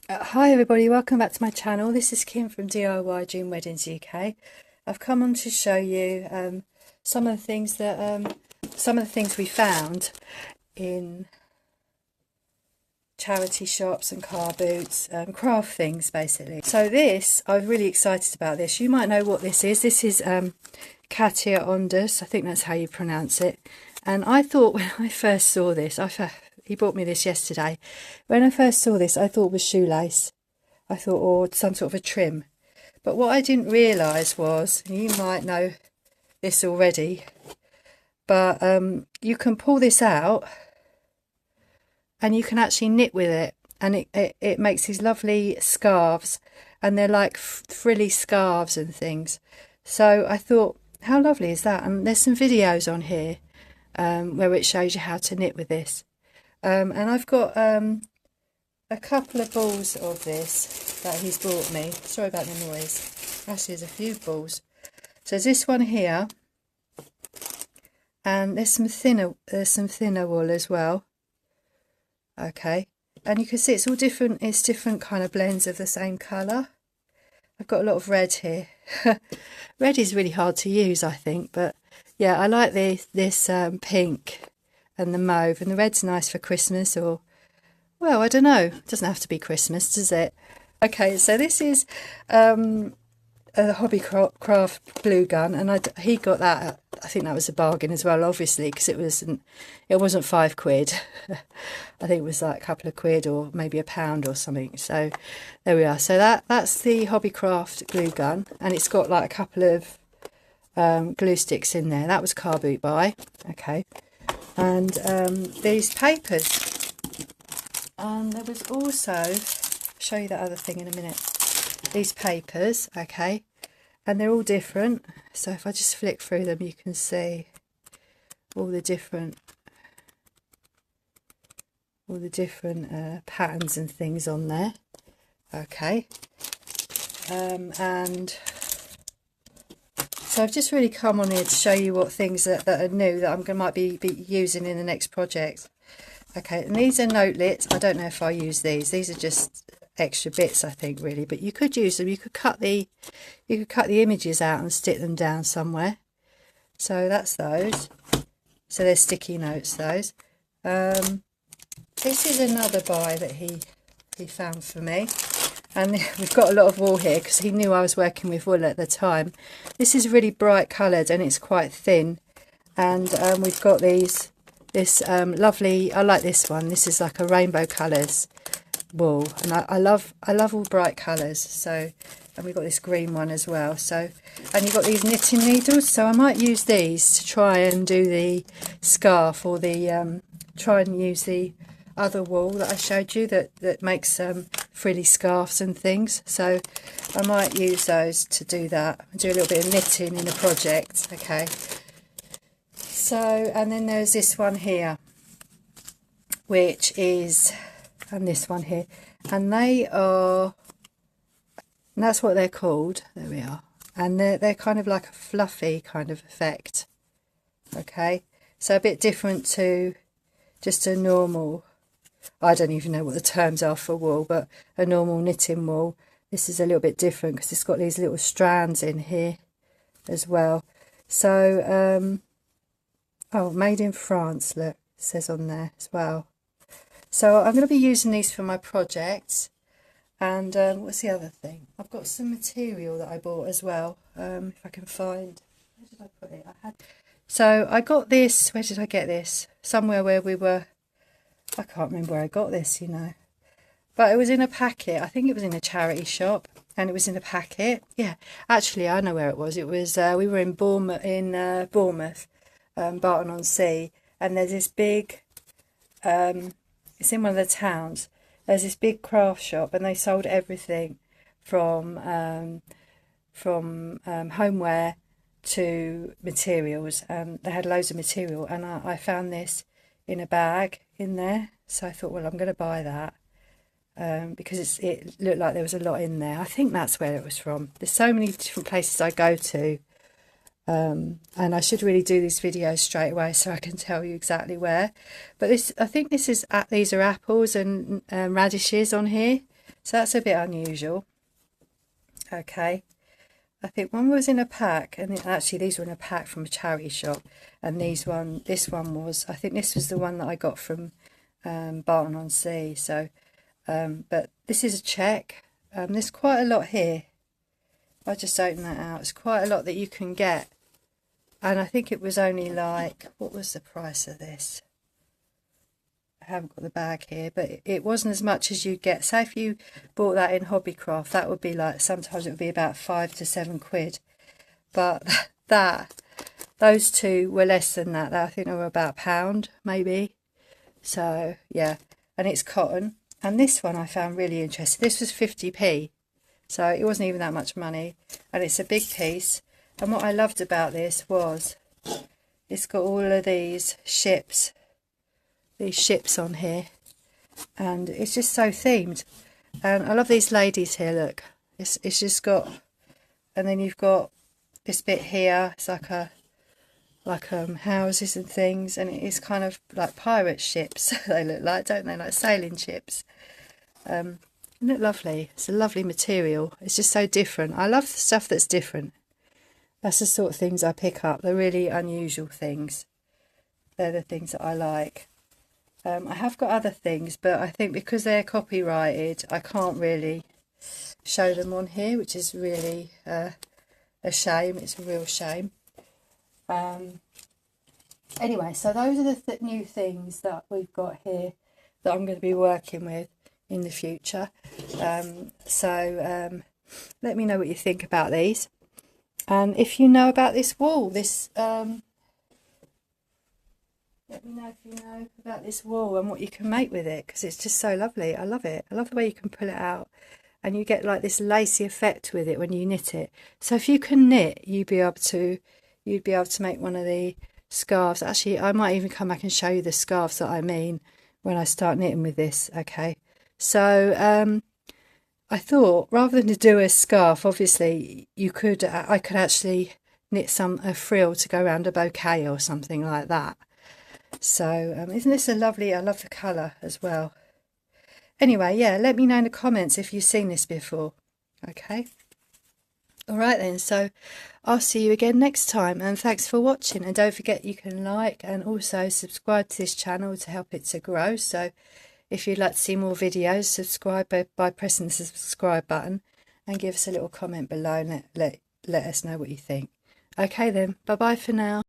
Hi everybody, welcome back to my channel. This is Kim from DIY Dream Weddings UK. I've come on to show you some of the things we found in charity shops and car boots, craft things basically. So this, I was really excited about this. You might know what this is. This is Katia Ondas, I think that's how you pronounce it. And I thought when I first saw this, he bought me this yesterday. When I first saw this, I thought it was shoelace. I thought, or some sort of a trim. But what I didn't realise was, and you might know this already, but you can pull this out and you can actually knit with it. And it makes these lovely scarves. And they're like frilly scarves and things. So I thought, how lovely is that? And there's some videos on here where it shows you how to knit with this. And I've got a couple of balls of this that he's bought me. Sorry about the noise. Actually, there's a few balls. So there's this one here, and there's some thinner wool as well. Okay, and you can see it's all different. It's different kind of blends of the same colour. I've got a lot of red here. Red is really hard to use, I think, but yeah, I like this pink and the mauve, and the red's nice for Christmas, or, well, I don't know, it doesn't have to be Christmas, does it? Okay, so this is a Hobbycraft glue gun, and he got that, I think that was a bargain as well, obviously, because it wasn't £5. I think it was like a couple of quid, or maybe £1 or something. So there we are. So that's the Hobbycraft glue gun, and it's got like a couple of glue sticks in there. That was car boot buy. Okay, and these papers, and there was also, I'll show you that other thing in a minute, these papers. Okay, and they're all different. So if I just flick through them, you can see all the different patterns and things on there. Okay, and so I've just really come on here to show you what things that are new that might be using in the next project. Okay, and these are notelets. I don't know if I use these. These are just extra bits, I think, really. But you could use them. You could cut the images out and stick them down somewhere. So that's those. So they're sticky notes, those. This is another buy that he found for me. And we've got a lot of wool here because he knew I was working with wool at the time. This is really bright coloured and it's quite thin. And we've got this lovely, I like this one. This is like a rainbow colours wool. And I love all bright colours. So, and we've got this green one as well. So, and you've got these knitting needles. So I might use these to try and do the scarf, or the, try and use the other wool that I showed you that makes frilly scarves and things. So I might use those to do that, do a little bit of knitting in a project. Okay, so, and then there's this one here, which is, and this one here, and they are, and that's what they're called. There we are. And they're kind of like a fluffy kind of effect. Okay, so a bit different to just a normal, I don't even know what the terms are for wool, but a normal knitting wool. This is a little bit different because it's got these little strands in here as well. So, oh, made in France, look, it says on there as well. So I'm going to be using these for my projects. And what's the other thing? I've got some material that I bought as well. If I can find, where did I put it? So I got this, where did I get this? Somewhere where we were, I can't remember where I got this, you know. But it was in a packet. I think it was in a charity shop, and it was in a packet. Yeah, actually, I know where it was. It was, we were in Bournemouth, Barton-on-Sea, and there's this big, it's in one of the towns. There's this big craft shop, and they sold everything from homeware to materials. They had loads of material, and I found this in a bag in there. So I thought, well, I'm going to buy that because it looked like there was a lot in there. I think that's where it was from. There's so many different places I go to, and I should really do these videos straight away so I can tell you exactly where. But this, I think this is, these are apples and radishes on here. So that's a bit unusual. Okay, I think one was in a pack, and actually these were in a pack from a charity shop, and this one was, I think this was the one that I got from Barton-on-Sea. So but this is a check. There's quite a lot here. I just opened that out. It's quite a lot that you can get, and I think it was only like, what was the price of this? I haven't got the bag here, but it wasn't as much as you get. So if you bought that in Hobbycraft, that would be like, sometimes it would be about £5 to £7. But those two were less than that. I think they were about £1 maybe. So yeah, and it's cotton. And this one I found really interesting. This was 50p, so it wasn't even that much money, and it's a big piece. And what I loved about this was it's got all of these ships on here, and it's just so themed. And I love these ladies here. Look, it's just got, and then you've got this bit here. It's like houses and things, and it's kind of like pirate ships. They look like, don't they, like sailing ships. Isn't it lovely? It's a lovely material. It's just so different. I love the stuff that's different. That's the sort of things I pick up, the really unusual things. They're the things that I like. I have got other things, but I think because they're copyrighted, I can't really show them on here, which is really a shame. It's a real shame. Anyway, so those are the new things that we've got here that I'm going to be working with in the future. So let me know what you think about these, and if you know about this wool, let me know if you know about this wool and what you can make with it, because it's just so lovely. I love it. I love the way you can pull it out, and you get like this lacy effect with it when you knit it. So if you can knit, you'd be able to make one of the scarves. Actually, I might even come back and show you the scarves that I mean when I start knitting with this. Okay, so I thought, rather than to do a scarf, obviously I could actually knit a frill to go around a bouquet or something like that. So isn't this a lovely, I love the colour as well. Anyway, yeah, let me know in the comments if you've seen this before. Okay, all right then, so I'll see you again next time, and thanks for watching. And don't forget, you can like and also subscribe to this channel to help it to grow. So if you'd like to see more videos, subscribe by pressing the subscribe button, and give us a little comment below and let us know what you think. Okay then, bye bye for now.